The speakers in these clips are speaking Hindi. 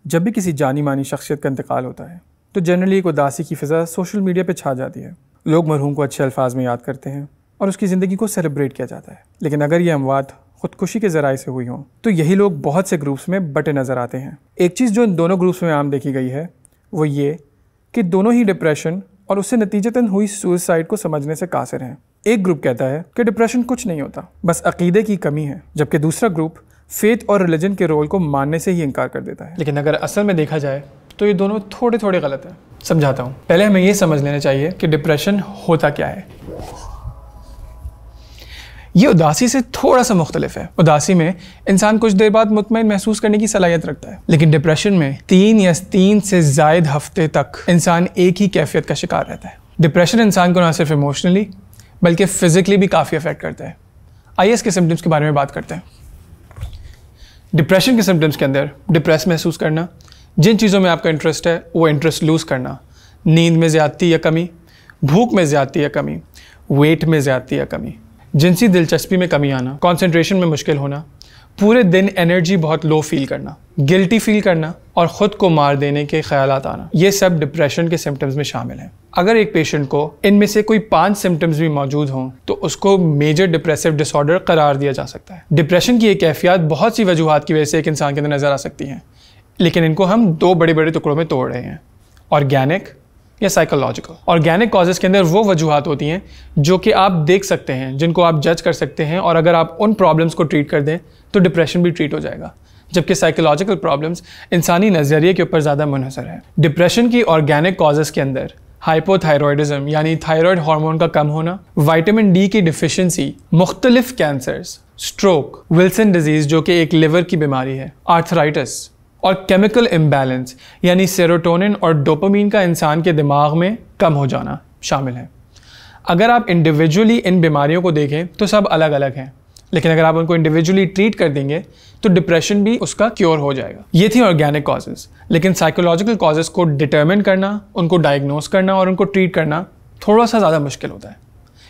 जब भी किसी जानी मानी शख्सियत का इंतकाल होता है तो जनरली एक उदासी की फ़िज़ा सोशल मीडिया पे छा जाती है। लोग मरहूम को अच्छे अल्फाज में याद करते हैं और उसकी ज़िंदगी को सेलिब्रेट किया जाता है। लेकिन अगर ये अमवात ख़ुदकुशी के ज़राए से हुई हों तो यही लोग बहुत से ग्रुप्स में बटे नज़र आते हैं। एक चीज़ जो इन दोनों ग्रुप्स में आम देखी गई है वो ये कि दोनों ही डिप्रेशन और उससे नतीजतन हुई सुसाइड को समझने से कासिर हैं। एक ग्रुप कहता है कि डिप्रेशन कुछ नहीं होता, बस अकीदे की कमी है, जबकि दूसरा ग्रुप फेथ और रिलीजन के रोल को मानने से ही इनकार कर देता है। लेकिन अगर असल में देखा जाए तो ये दोनों थोड़े थोड़े गलत हैं। समझाता हूँ। पहले हमें ये समझ लेना चाहिए कि डिप्रेशन होता क्या है। ये उदासी से थोड़ा सा मुख्तलिफ है। उदासी में इंसान कुछ देर बाद मुतमईन महसूस करने की सलाहियत रखता है, लेकिन डिप्रेशन में 3 से ज़ायद हफ्ते तक इंसान एक ही कैफियत का शिकार रहता है। डिप्रेशन इंसान को ना सिर्फ इमोशनली बल्कि फिजिकली भी काफ़ी अफेक्ट करता है। आइए इसके सिम्टम्स के बारे में बात करते हैं। डिप्रेशन के सिम्टम्स के अंदर डिप्रेस महसूस करना, जिन चीज़ों में आपका इंटरेस्ट है वो इंटरेस्ट लूज़ करना, नींद में ज़्यादती या कमी, भूख में ज़्यादती या कमी, वेट में ज़्यादती या कमी, जिनसी दिलचस्पी में कमी आना, कंसंट्रेशन में मुश्किल होना, पूरे दिन एनर्जी बहुत लो फील करना, गिल्टी फील करना और ख़ुद को मार देने के ख्यालात आना, ये सब डिप्रेशन के सिम्टम्स में शामिल हैं। अगर एक पेशेंट को इनमें से कोई 5 सिम्टम्स भी मौजूद हों तो उसको मेजर डिप्रेसिव डिसऑर्डर करार दिया जा सकता है। डिप्रेशन की एक कैफियत बहुत सी वजूहात की वजह से एक इंसान के अंदर नज़र आ सकती हैं, लेकिन इनको हम 2 बड़े बड़े टुकड़ों में तोड़ रहे हैं, ऑर्गेनिक या साइकोलॉजिकल। ऑर्गेनिक कॉजेज़ के अंदर वो वजूहात होती हैं जो कि आप देख सकते हैं, जिनको आप जज कर सकते हैं, और अगर आप उन प्रॉब्लम्स को ट्रीट कर दें तो डिप्रेशन भी ट्रीट हो जाएगा। जबकि साइकोलॉजिकल प्रॉब्लम्स इंसानी नज़रिए के ऊपर ज़्यादा मुनहसर है। डिप्रेशन की ऑर्गेनिक कॉजेज़ के अंदर हाइपोथायरॉयडिज्म यानी थायराइड हार्मोन का कम होना, विटामिन डी की डिफिशियंसी, मुख्तलिफ कैंसर्स, स्ट्रोक, विल्सन डिजीज़ जो कि एक लिवर की बीमारी है, आर्थराइटिस और केमिकल इम्बैलेंस यानी सेरोटोनिन और डोपामीन का इंसान के दिमाग में कम हो जाना शामिल है। अगर आप इंडिविजुअली इन बीमारियों को देखें तो सब अलग अलग हैं, लेकिन अगर आप उनको इंडिविजुअली ट्रीट कर देंगे तो डिप्रेशन भी उसका क्योर हो जाएगा। ये थी ऑर्गेनिक कॉजेज़। लेकिन साइकोलॉजिकल कॉजेज़ को डिटर्मिन करना, उनको डायग्नोस करना और उनको ट्रीट करना थोड़ा सा ज़्यादा मुश्किल होता है,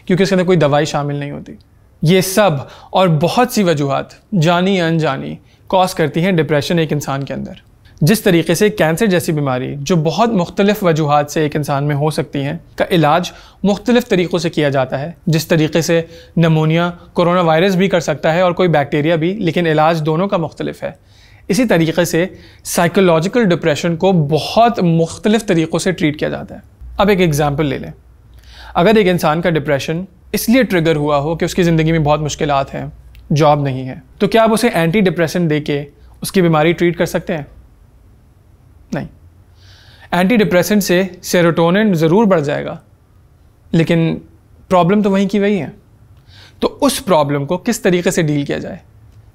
क्योंकि इसके अंदर कोई दवाई शामिल नहीं होती। ये सब और बहुत सी वजूहात जानी अनजानी कॉज करती हैं डिप्रेशन एक इंसान के अंदर। जिस तरीके से कैंसर जैसी बीमारी जो बहुत मुख्तलिफ वजूहात से एक इंसान में हो सकती हैं का इलाज मुख्तलिफ तरीक़ों से किया जाता है। जिस तरीके से नमूनिया कोरोना वायरस भी कर सकता है और कोई बैक्टीरिया भी, लेकिन इलाज दोनों का मुख्तलिफ है। इसी तरीके से साइकोलॉजिकल डिप्रेशन को बहुत मुख्तलिफ तरीक़ों से ट्रीट किया जाता है। अब एक एग्ज़ाम्पल ले लें। अगर एक इंसान का डिप्रेशन इसलिए ट्रिगर हुआ हो कि उसकी ज़िंदगी में बहुत मुश्किलात हैं, जॉब नहीं है, तो क्या आप उसे एंटी डिप्रेशन दे के उसकी बीमारी ट्रीट कर सकते हैं? नहीं। एंटी डिप्रेसेंट से सेरोटोनिन ज़रूर बढ़ जाएगा, लेकिन प्रॉब्लम तो वहीं की वही है। तो उस प्रॉब्लम को किस तरीके से डील किया जाए?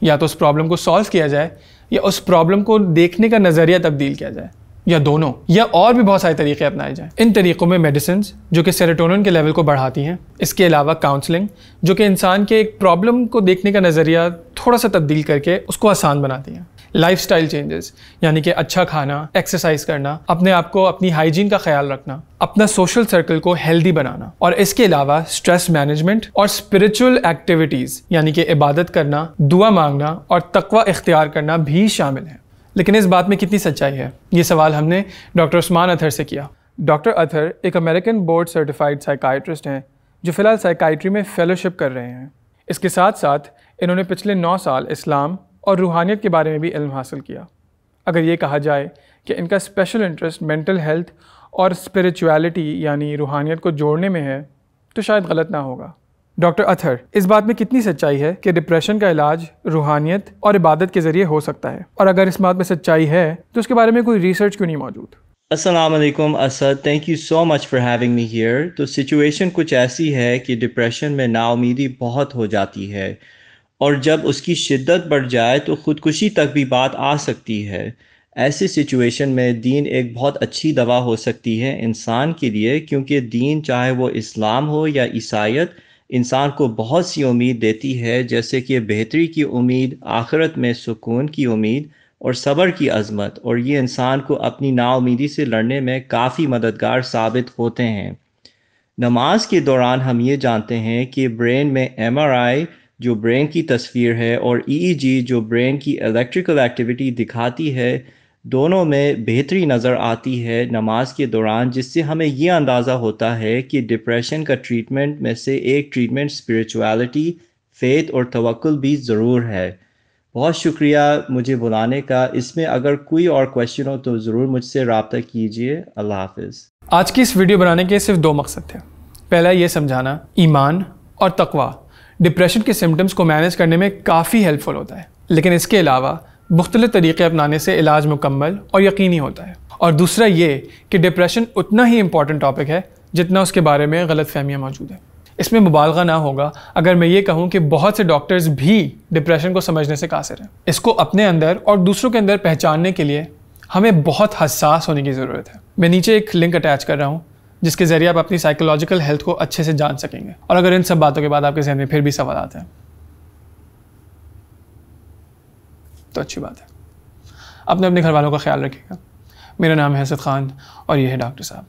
या तो उस प्रॉब्लम को सॉल्व किया जाए या उस प्रॉब्लम को देखने का नज़रिया तब्दील किया जाए, या दोनों, या और भी बहुत सारे तरीके अपनाए जाएं। इन तरीक़ों में मेडिसिन जो कि सेरोटोनिन के लेवल को बढ़ाती हैं, इसके अलावा काउंसलिंग जो कि इंसान के एक प्रॉब्लम को देखने का नज़रिया थोड़ा सा तब्दील करके उसको आसान बनाती हैं। लाइफस्टाइल चेंजेस यानी कि अच्छा खाना, एक्सरसाइज करना, अपने आप को, अपनी हाइजीन का ख्याल रखना, अपना सोशल सर्कल को हेल्दी बनाना, और इसके अलावा स्ट्रेस मैनेजमेंट और स्पिरिचुअल एक्टिविटीज़ यानी कि इबादत करना, दुआ मांगना और तकवा इख्तियार करना भी शामिल है। लेकिन इस बात में कितनी सच्चाई है, ये सवाल हमने डॉक्टर उस्मान अतहर से किया। डॉक्टर अतहर एक अमेरिकन बोर्ड सर्टिफाइड साइकाइट्रिस्ट हैं जो फ़िलहाल साइकाइट्री में फेलोशिप कर रहे हैं। इसके साथ साथ इन्होंने पिछले 9 साल इस्लाम और रूहानियत के बारे में भी इल्म हासिल किया। अगर ये कहा जाए कि इनका स्पेशल इंटरेस्ट मेंटल हेल्थ और स्पिरिचुअलिटी यानी रूहानियत को जोड़ने में है तो शायद गलत ना होगा। डॉक्टर अतहर, इस बात में कितनी सच्चाई है कि डिप्रेशन का इलाज रूहानियत और इबादत के ज़रिए हो सकता है, और अगर इस बात में सच्चाई है तो उसके बारे में कोई रिसर्च क्यों नहीं मौजूद? अस्सलाम वालेकुम Asad, thank you so much for having me here. तो सिचुएशन कुछ ऐसी है कि डिप्रेशन में नाउमीदी बहुत हो जाती है, और जब उसकी शिद्दत बढ़ जाए तो ख़ुदकुशी तक भी बात आ सकती है। ऐसी सिचुएशन में दीन एक बहुत अच्छी दवा हो सकती है इंसान के लिए, क्योंकि दीन चाहे वो इस्लाम हो या ईसाईयत इंसान को बहुत सी उम्मीद देती है, जैसे कि बेहतरी की उम्मीद, आखिरत में सुकून की उम्मीद और सब्र की अज़मत, और ये इंसान को अपनी नाउमीदी से लड़ने में काफ़ी मददगार साबित होते हैं। नमाज के दौरान हम ये जानते हैं कि ब्रेन में MRI जो ब्रेन की तस्वीर है और EEG जो ब्रेन की इलेक्ट्रिकल एक्टिविटी दिखाती है, दोनों में बेहतरी नज़र आती है नमाज के दौरान, जिससे हमें ये अंदाज़ा होता है कि डिप्रेशन का ट्रीटमेंट में से एक ट्रीटमेंट स्पिरिचुअलिटी, फेथ और तवक्कुल भी ज़रूर है। बहुत शुक्रिया मुझे बुलाने का। इसमें अगर कोई और क्वेश्चन हो तो ज़रूर मुझसे रब्ता कीजिए। अल्लाह हाफ़िज़। आज की इस वीडियो बनाने के सिर्फ दो मकसद थे। पहला ये समझाना ईमान और तकवा डिप्रेशन के सिम्टम्स को मैनेज करने में काफ़ी हेल्पफुल होता है, लेकिन इसके अलावा मुख्तलिफ तरीक़े अपनाने से इलाज मुकम्मल और यकीनी होता है। और दूसरा ये कि डिप्रेशन उतना ही इम्पॉर्टेंट टॉपिक है जितना उसके बारे में गलत फहमियाँ मौजूद है। इसमें मुबालगा ना होगा अगर मैं ये कहूँ कि बहुत से डॉक्टर्स भी डिप्रेशन को समझने से कासिर हैं। इसको अपने अंदर और दूसरों के अंदर पहचानने के लिए हमें बहुत हसास होने की ज़रूरत है। मैं नीचे एक लिंक अटैच कर रहा हूँ जिसके ज़रिए आप अपनी साइकोलॉजिकल हेल्थ को अच्छे से जान सकेंगे। और अगर इन सब बातों के बाद आपके जहन में फिर भी सवाल आते हैं तो अच्छी बात है। अपने घर वालों का ख्याल रखिएगा। मेरा नाम है हसद खान और ये है डॉक्टर साहब।